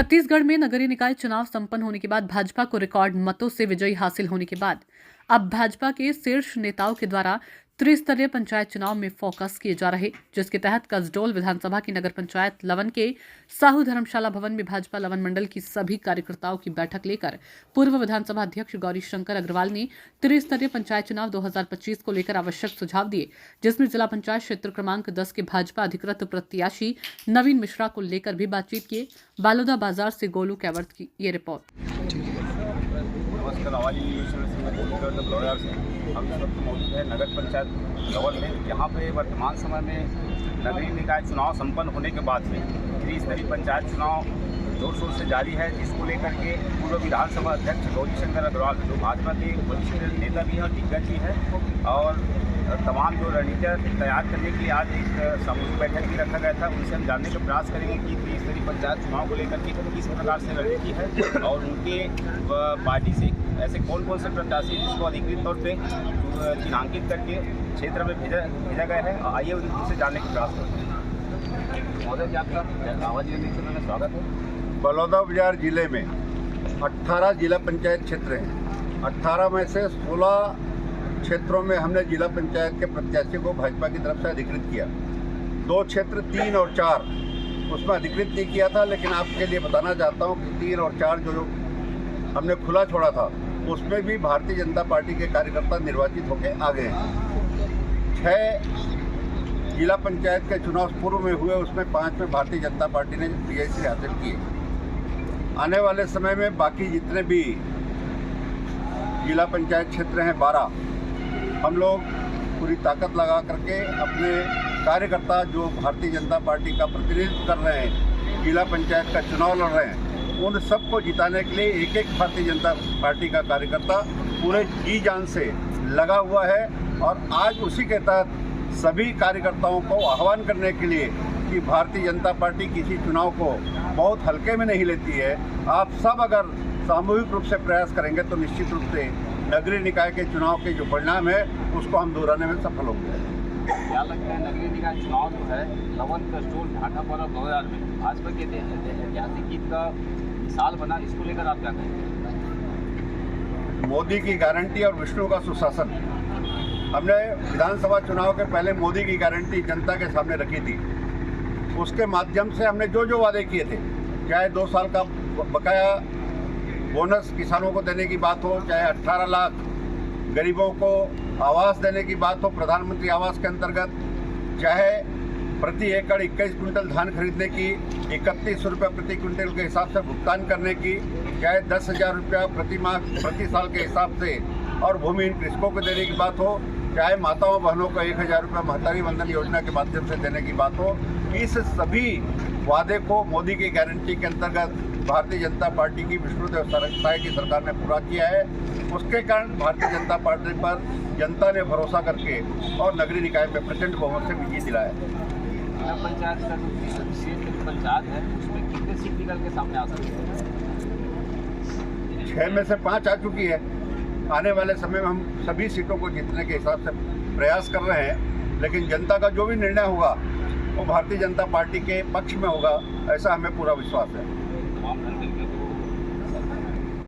छत्तीसगढ़ में नगरीय निकाय चुनाव संपन्न होने के बाद भाजपा को रिकॉर्ड मतों से विजयी हासिल होने के बाद अब भाजपा के शीर्ष नेताओं के द्वारा त्रिस्तरीय पंचायत चुनाव में फोकस किए जा रहे, जिसके तहत कसडोल विधानसभा की नगर पंचायत लवन के साहू धर्मशाला भवन में भाजपा लवन मंडल की सभी कार्यकर्ताओं की बैठक लेकर पूर्व विधानसभा अध्यक्ष गौरी शंकर अग्रवाल ने त्रिस्तरीय पंचायत चुनाव 2025 को लेकर आवश्यक सुझाव दिए, जिसमें जिला पंचायत क्षेत्र क्रमांक 10 के भाजपा अधिकृत प्रत्याशी नवीन मिश्रा को लेकर भी बातचीत किए। बालोदा बाजार से गोलू कैवर्त की ये रिपोर्ट। हम इस वक्त मौजूद है नगर पंचायत लवन में, यहाँ पे वर्तमान समय में नगरीय निकाय चुनाव संपन्न होने के बाद में त्रिस्तरीय पंचायत चुनाव जोर शोर से जारी है, जिसको लेकर के पूर्व विधानसभा अध्यक्ष गौरी शंकर अग्रवाल जो भाजपा के वरिष्ठ नेता भी हैं और दिग्गज भी हैं, और तमाम जो रणनीतियाँ तैयार करने के लिए आज एक सामूहिक बैठक भी रखा गया था। उनसे हम जानने का प्रयास करेंगे कि त्रिस्तरीय पंचायत चुनाव को लेकर के किस प्रकार से रणनीति है और उनके पार्टी से ऐसे कौन कौन से प्रत्याशी जिसको अधिकृत तौर पर चिन्हांकित करके क्षेत्र में भेजा गया है। आइए उनसे जानने का प्रयास करते हैं। महोदय जी, आपका आवाज में स्वागत है। बलौदा बाजार जिले में 18 जिला पंचायत क्षेत्र हैं। 18 में से 16 क्षेत्रों में हमने जिला पंचायत के प्रत्याशी को भाजपा की तरफ से अधिकृत किया। 2 क्षेत्र 3 और 4 उसमें अधिकृत नहीं किया था, लेकिन आपके लिए बताना चाहता हूँ कि 3 और 4 जो हमने खुला छोड़ा था उसमें भी भारतीय जनता पार्टी के कार्यकर्ता निर्वाचित होकर आ गए हैं। 6 जिला पंचायत के चुनाव पूर्व में हुए, उसमें 5 में भारतीय जनता पार्टी ने विजय से हासिल किए। आने वाले समय में बाकी जितने भी जिला पंचायत क्षेत्र हैं 12, हम लोग पूरी ताकत लगा करके अपने कार्यकर्ता जो भारतीय जनता पार्टी का प्रतिनिधित्व कर रहे हैं, जिला पंचायत का चुनाव लड़ रहे हैं, उन सबको जिताने के लिए एक एक भारतीय जनता पार्टी का कार्यकर्ता पूरे जी जान से लगा हुआ है। और आज उसी के तहत सभी कार्यकर्ताओं को आह्वान करने के लिए कि भारतीय जनता पार्टी किसी चुनाव को बहुत हल्के में नहीं लेती है। आप सब अगर सामूहिक रूप से प्रयास करेंगे तो निश्चित रूप से नगरीय निकाय के चुनाव के जो परिणाम है उसको हम दोहराने में सफल होंगे। क्या लगता है नगरीय निकाय चुनाव जो है लवन कसडोल ढाका पर्व 2000 में भाजपा के ऐतिहासिक जीत का मिसाल बना, इसको लेकर आप क्या कहेंगे? मोदी की गारंटी और विष्णु का सुशासन। हमने विधानसभा चुनाव के पहले मोदी की गारंटी जनता के सामने रखी थी। उसके माध्यम से हमने जो वादे किए थे, चाहे 2 साल का बकाया बोनस किसानों को देने की बात हो, चाहे 18 लाख गरीबों को आवास देने की बात हो प्रधानमंत्री आवास के अंतर्गत, चाहे प्रति एकड़ 21 क्विंटल धान खरीदने की 31 रुपये प्रति क्विंटल के हिसाब से भुगतान करने की, चाहे 10,000 रुपया प्रति साल के हिसाब से और भूमिहीन कृषकों को देने की बात हो, चाहे माताओं बहनों को 1,000 रुपया महतारी वंदन योजना के माध्यम से देने की बात हो, इस सभी वादे को मोदी की गारंटी के अंतर्गत भारतीय जनता पार्टी की विष्णुदेव साय की सरकार ने पूरा किया है। उसके कारण भारतीय जनता पार्टी पर जनता ने भरोसा करके और नगरीय निकाय में प्रचंड बहुमत से विजय दिलाया। जिला पंचायत का जो पंचायत है उसमें कितने सीट निकल के सामने आ सकते हैं? 6 में से 5 आ चुकी है। आने वाले समय में हम सभी सीटों को जीतने के हिसाब से प्रयास कर रहे हैं, लेकिन जनता का जो भी निर्णय होगा वो भारतीय जनता पार्टी के पक्ष में होगा, ऐसा हमें पूरा विश्वास है।